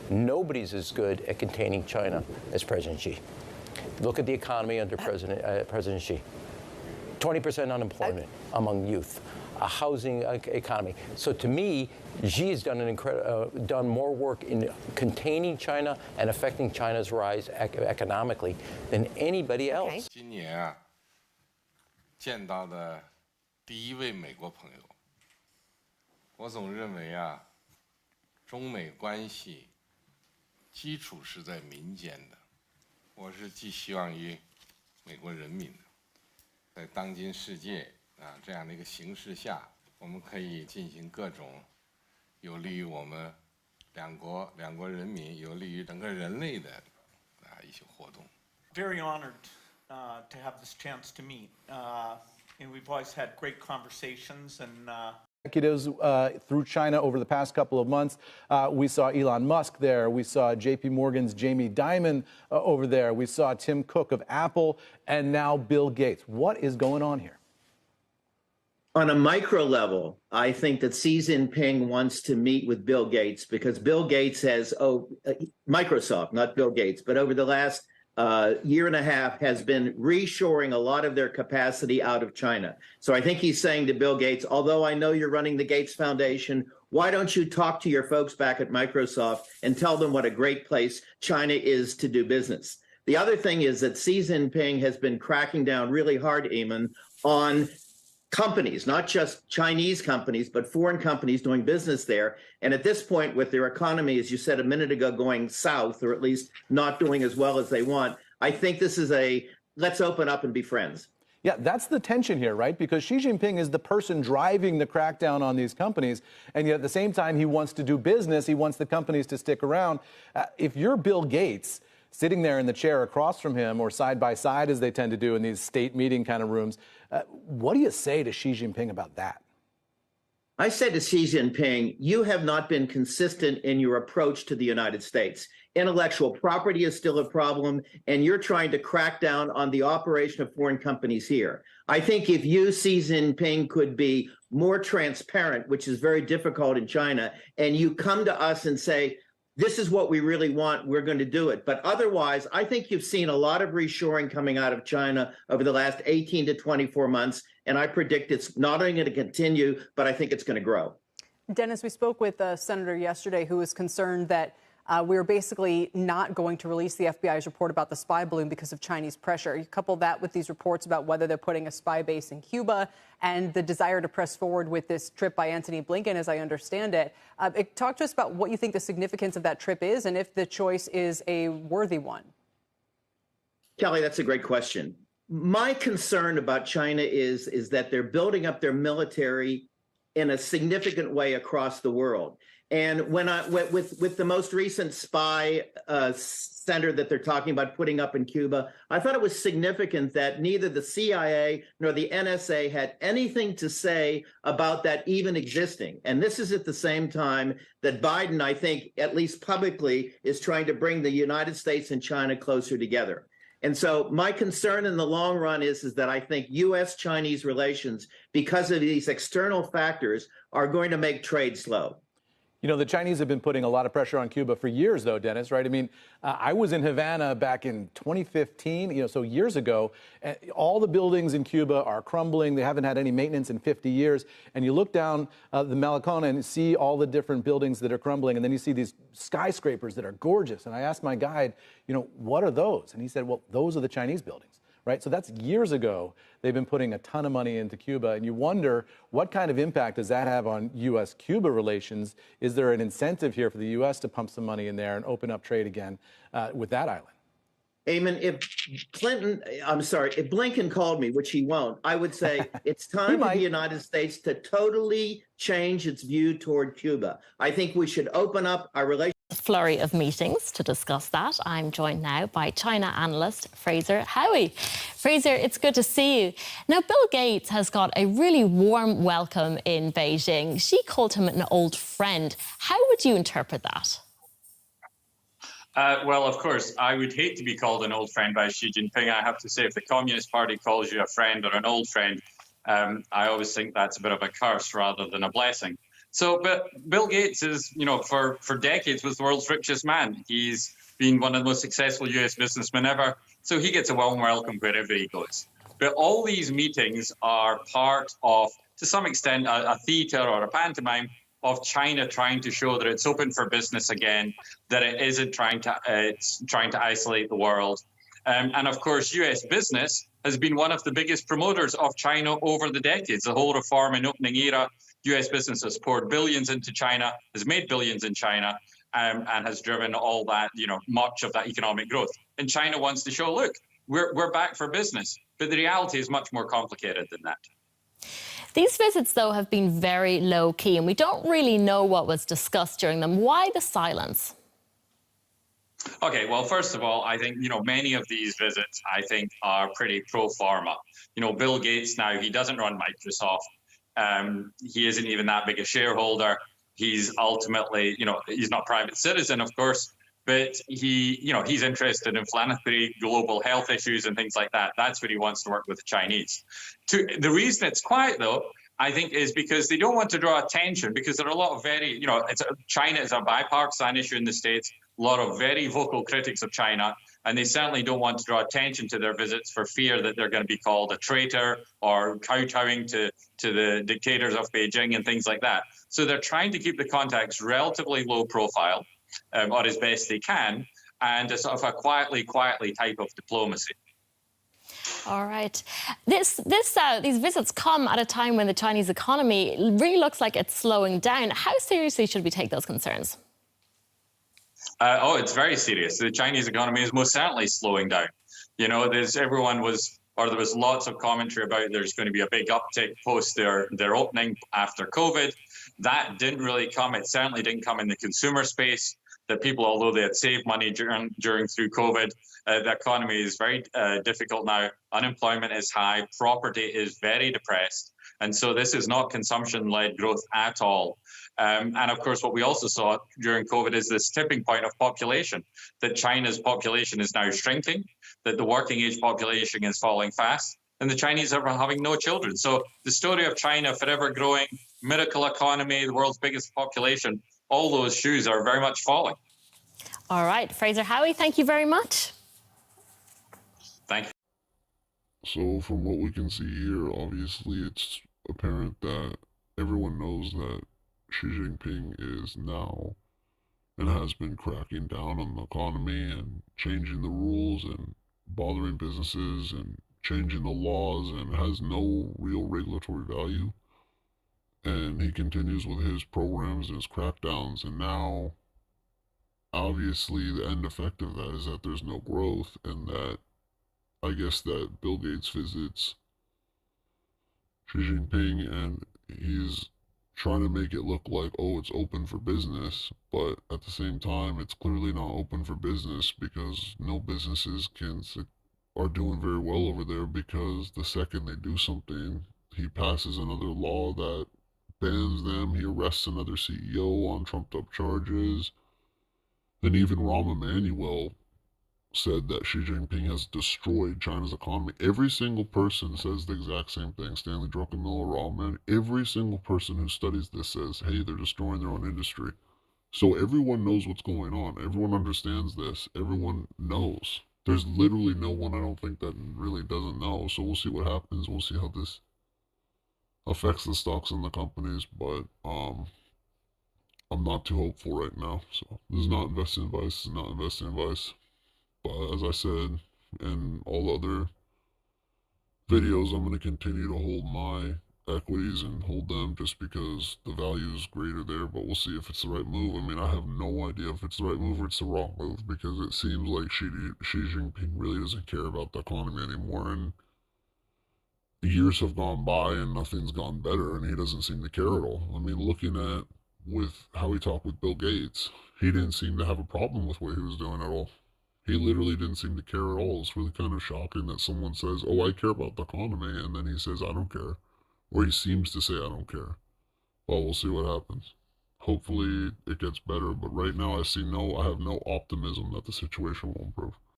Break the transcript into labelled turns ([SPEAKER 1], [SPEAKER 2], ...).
[SPEAKER 1] Nobody's as good at containing China as President Xi. Look at the economy under President Xi. 20% unemployment among youth, a housing economy. So to me, Xi has done done more work in containing China and affecting China's rise economically than anybody else.
[SPEAKER 2] 今年啊，见到的第一位美国朋友，我总认为啊，中美关系基础是在民间的。我是寄希望于美国人民的。 在当今世界啊这样的一个形势下，我们可以进行各种有利于我们两国人民、有利于整个人类的一些活动。
[SPEAKER 3] Very honored to have this chance to meet, and we've always had great conversations and.
[SPEAKER 4] Executives through China over the past couple of months. We saw Elon Musk there. We saw J.P. Morgan's Jamie Dimon over there. We saw Tim Cook of Apple, and now Bill Gates. What is going on here?
[SPEAKER 5] On a micro level, I think that Xi Jinping wants to meet with Bill Gates because Bill Gates has, Microsoft, not Bill Gates, but over the last year and a half has been reshoring a lot of their capacity out of China. So I think he's saying to Bill Gates, although I know you're running the Gates Foundation, why don't you talk to your folks back at Microsoft and tell them what a great place China is to do business? The other thing is that Xi Jinping has been cracking down really hard, Eamon, on companies, not just Chinese companies, but foreign companies doing business there. And at this point, with their economy, as you said a minute ago, going south, or at least not doing as well as they want, I think this is a let's open up and be friends.
[SPEAKER 4] Yeah, that's the tension here, right? Because Xi Jinping is the person driving the crackdown on these companies, and yet at the same time, he wants to do business. He wants the companies to stick around. If you're Bill Gates, sitting there in the chair across from him, or side by side as they tend to do in these state meeting kind of rooms, what do you say to Xi Jinping about that?
[SPEAKER 5] I said to Xi Jinping, you have not been consistent in your approach to the United States. Intellectual property is still a problem, and you're trying to crack down on the operation of foreign companies here. I think if you, Xi Jinping, could be more transparent, which is very difficult in China, and you come to us and say, this is what we really want, we're going to do it. But otherwise, I think you've seen a lot of reshoring coming out of China over the last 18 to 24 months, and I predict it's not only going to continue, but I think it's going to grow.
[SPEAKER 6] Dennis, we spoke with a senator yesterday who was concerned that we're basically not going to release the FBI's report about the spy balloon because of Chinese pressure. You couple that with these reports about whether they're putting a spy base in Cuba and the desire to press forward with this trip by Antony Blinken, as I understand it. Talk to us about what you think the significance of that trip is and if the choice is a worthy one.
[SPEAKER 5] Kelly, that's a great question. My concern about China is that they're building up their military in a significant way across the world. And when with the most recent spy center that they're talking about putting up in Cuba, I thought it was significant that neither the CIA nor the NSA had anything to say about that even existing. And this is at the same time that Biden, I think, at least publicly, is trying to bring the United States and China closer together. And so my concern in the long run is that I think U.S.-Chinese relations, because of these external factors, are going to make trade slow.
[SPEAKER 4] You know, the Chinese have been putting a lot of pressure on Cuba for years, though, Dennis, right? I mean, I was in Havana back in 2015, so years ago. All the buildings in Cuba are crumbling. They haven't had any maintenance in 50 years. And you look down the Malecón and see all the different buildings that are crumbling. And then you see these skyscrapers that are gorgeous. And I asked my guide, what are those? And he said, well, those are the Chinese buildings. Right? So that's years ago. They've been putting a ton of money into Cuba. And you wonder, what kind of impact does that have on U.S.-Cuba relations? Is there an incentive here for the U.S. to pump some money in there and open up trade again with that island?
[SPEAKER 5] Eamon, if Blinken called me, which he won't, I would say it's time for the United States to totally change its view toward Cuba. I think we should open up our relations.
[SPEAKER 7] Flurry of meetings to discuss that. I'm joined now by China analyst Fraser Howey. Fraser, it's good to see you. Now, Bill Gates has got a really warm welcome in Beijing. Xi called him an old friend. How would you interpret that?
[SPEAKER 8] Well, of course, I would hate to be called an old friend by Xi Jinping. I have to say, if the Communist Party calls you a friend or an old friend, I always think that's a bit of a curse rather than a blessing. So, but Bill Gates is, for decades was the world's richest man. He's been one of the most successful US businessmen ever. So he gets a warm welcome wherever he goes. But all these meetings are part of, to some extent, a theater or a pantomime of China trying to show that it's open for business again, that it isn't trying to isolate the world. And of course, US business has been one of the biggest promoters of China over the decades. The whole reform and opening era, US business has poured billions into China, has made billions in China, and has driven all that, much of that economic growth. And China wants to show, look, we're back for business. But the reality is much more complicated than that.
[SPEAKER 7] These visits, though, have been very low-key, and we don't really know what was discussed during them. Why the silence?
[SPEAKER 8] Okay, well, first of all, I think, many of these visits, I think, are pretty pro forma. Bill Gates now, he doesn't run Microsoft. He isn't even that big a shareholder. He's ultimately, he's not a private citizen, of course, but he's interested in philanthropy, global health issues and things like that. That's what he wants to work with the Chinese. The reason it's quiet, though, I think, is because they don't want to draw attention, because there are a lot of very, China is a bipartisan issue in the States, a lot of very vocal critics of China, and they certainly don't want to draw attention to their visits for fear that they're going to be called a traitor or kowtowing to the dictators of Beijing and things like that. So they're trying to keep the contacts relatively low profile, or as best they can, and a sort of a quietly type of diplomacy.
[SPEAKER 7] All right. These visits come at a time when the Chinese economy really looks like it's slowing down. How seriously should we take those concerns?
[SPEAKER 8] It's very serious. The Chinese economy is most certainly slowing down. There was lots of commentary about there's going to be a big uptick post their opening after COVID. That didn't really come. It certainly didn't come in the consumer space. That people, although they had saved money through COVID, the economy is very difficult now. Unemployment is high. Property is very depressed. And so this is not consumption-led growth at all. And of course, what we also saw during COVID is this tipping point of population, that China's population is now shrinking, that the working age population is falling fast, and the Chinese are having no children. So the story of China forever growing, miracle economy, the world's biggest population, all those shoes are very much falling.
[SPEAKER 7] All right, Fraser Howey, thank you very much.
[SPEAKER 8] Thank you.
[SPEAKER 9] So from what we can see here, obviously it's apparent that everyone knows that Xi Jinping is now and has been cracking down on the economy and changing the rules and bothering businesses and changing the laws and has no real regulatory value. And he continues with his programs and his crackdowns, and now obviously the end effect of that is that there's no growth, and that I guess that Bill Gates visits Xi Jinping and he's trying to make it look like, oh, it's open for business, but at the same time it's clearly not open for business, because no businesses are doing very well over there, because the second they do something, he passes another law that bans them, he arrests another CEO on trumped-up charges. And even Rahm Emanuel said that Xi Jinping has destroyed China's economy. Every single person says the exact same thing. Stanley Druckenmiller, Rahm, every single person who studies this says, hey, they're destroying their own industry. So everyone knows what's going on. Everyone understands this. Everyone knows. There's literally no one, I don't think, that really doesn't know. So we'll see what happens. We'll see how this affects the stocks and the companies, but I'm not too hopeful right now. So this is not investing advice. This is not investing advice. But as I said in all the other videos, I'm going to continue to hold my equities and hold them just because the value is greater there. But we'll see if it's the right move. I mean, I have no idea if it's the right move or it's the wrong move, because it seems like Xi Jinping really doesn't care about the economy anymore. And years have gone by and nothing's gone better, and he doesn't seem to care at all. I mean, looking at with how he talked with Bill Gates, he didn't seem to have a problem with what he was doing at all. He literally didn't seem to care at all. It's really kind of shocking that someone says, oh, I care about the economy, and then he says, I don't care. Or he seems to say, I don't care. Well, we'll see what happens. Hopefully it gets better, but right now I have no optimism that the situation will improve.